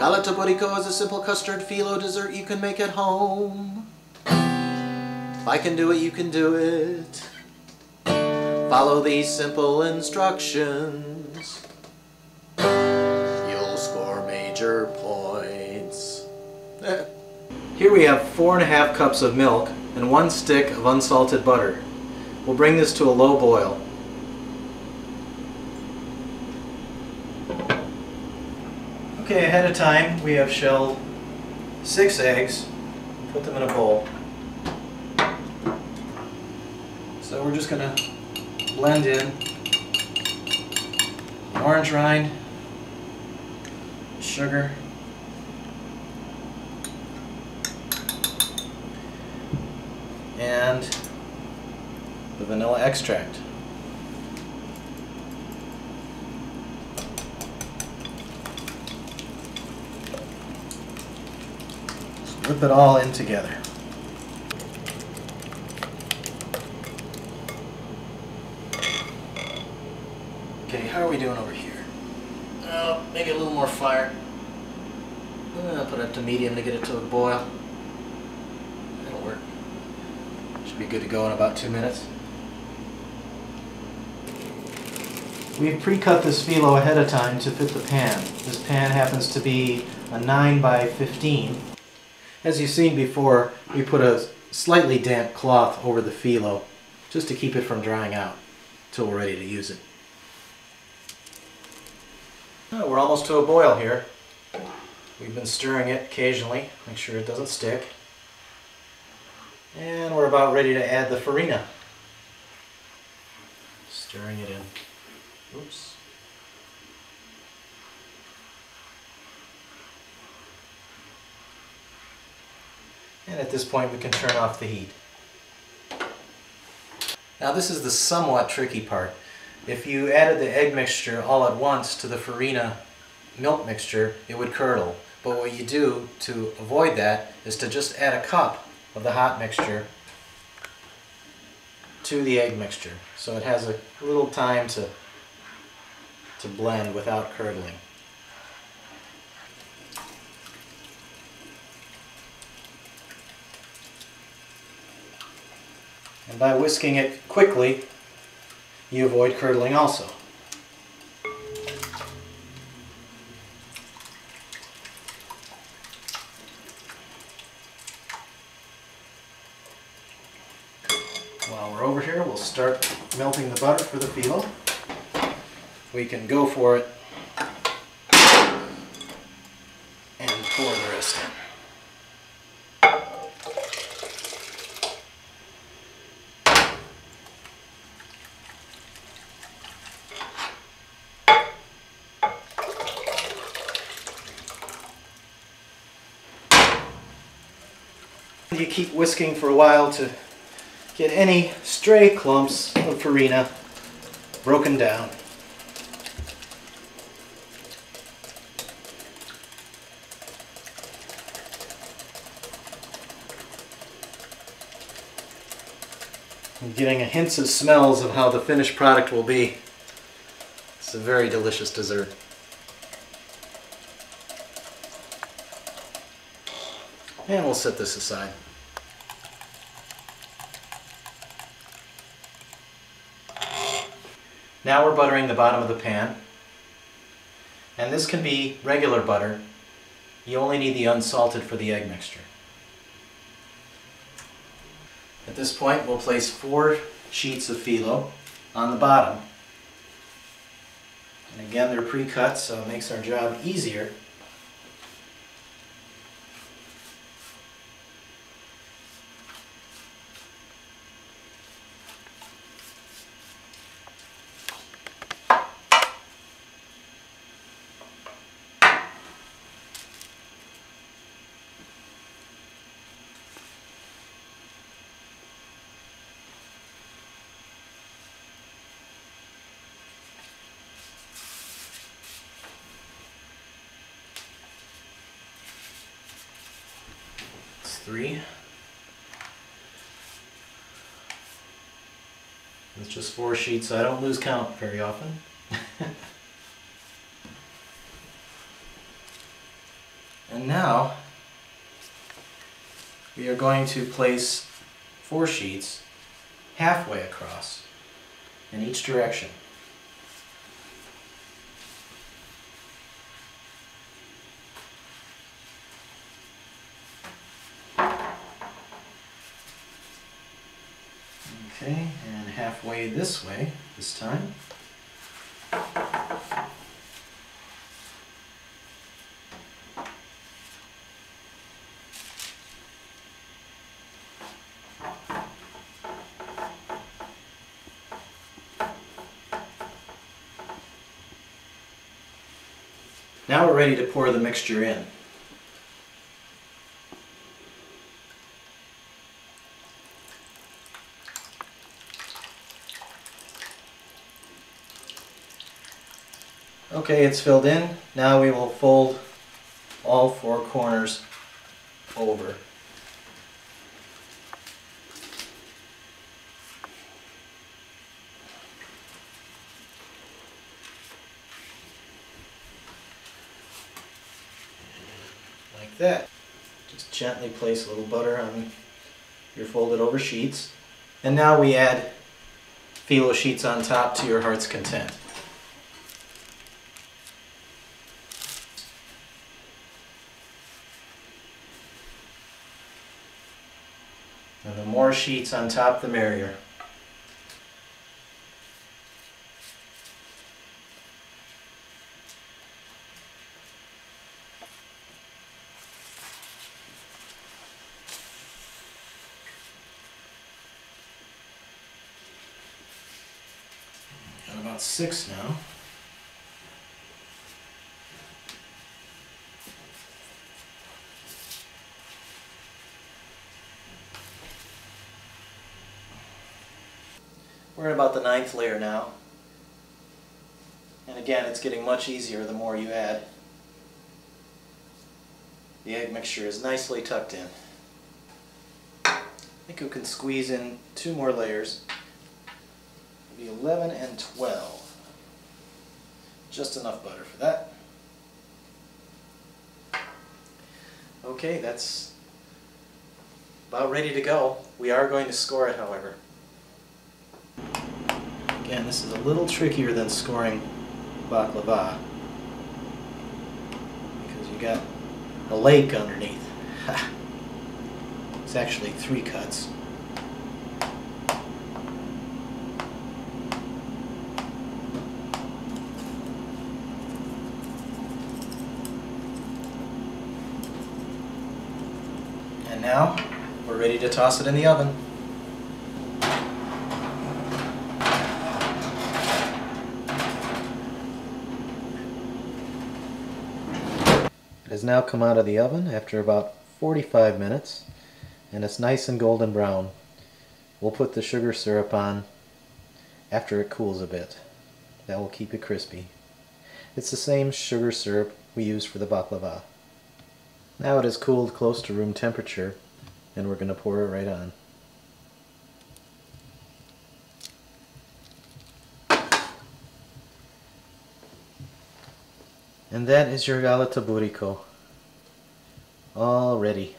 Galaktoboureko is a simple custard phyllo dessert you can make at home. If I can do it, you can do it. Follow these simple instructions. You'll score major points. Here we have 4½ cups of milk and 1 stick of unsalted butter. We'll bring this to a low boil. Okay, ahead of time we have shelled 6 eggs and put them in a bowl. So we're just going to blend in the orange rind, sugar, and the vanilla extract. Whip it all in together. Okay, how are we doing over here? Maybe a little more fire. Put it up to medium to get it to a boil. That'll work. Should be good to go in about 2 minutes. We've pre-cut this phyllo ahead of time to fit the pan. This pan happens to be a 9 by 15. As you've seen before, we put a slightly damp cloth over the phyllo just to keep it from drying out until we're ready to use it. Oh, we're almost to a boil here. We've been stirring it occasionally, make sure it doesn't stick. And we're about ready to add the farina. Stirring it in. Oops. And at this point we can turn off the heat. Now this is the somewhat tricky part. If you added the egg mixture all at once to the farina milk mixture, it would curdle. But what you do to avoid that is to just add a cup of the hot mixture to the egg mixture. So it has a little time to blend without curdling. And by whisking it quickly, you avoid curdling also. While we're over here, we'll start melting the butter for the phyllo. We can go for it and pour the rest in. You keep whisking for a while to get any stray clumps of farina broken down. I'm getting hints of smells of how the finished product will be. It's a very delicious dessert. And we'll set this aside. Now we're buttering the bottom of the pan. And this can be regular butter. You only need the unsalted for the egg mixture. At this point we'll place 4 sheets of phyllo on the bottom. And again, they're pre-cut, so it makes our job easier. It's 3. It's just 4 sheets, so I don't lose count very often. And now we are going to place 4 sheets halfway across in each direction. Okay, and halfway this way this time. Now we're ready to pour the mixture in. Okay, it's filled in. Now we will fold all 4 corners over. Like that. Just gently place a little butter on your folded over sheets. And now we add Filo sheets on top to your heart's content. And the more sheets on top, the merrier. Got about 6 now. We're at about the 9th layer now. And again, it's getting much easier the more you add. The egg mixture is nicely tucked in. I think we can squeeze in 2 more layers. Maybe 11 and 12. Just enough butter for that. Okay, that's about ready to go. We are going to score it, however. Again, this is a little trickier than scoring baklava because you got a lake underneath. It's actually 3 cuts. And now we're ready to toss it in the oven. It has now come out of the oven after about 45 minutes and it's nice and golden brown. We'll put the sugar syrup on after it cools a bit. That will keep it crispy. It's the same sugar syrup we use for the baklava. Now it has cooled close to room temperature and we're going to pour it right on. And that is your Galaktoboureko, all ready.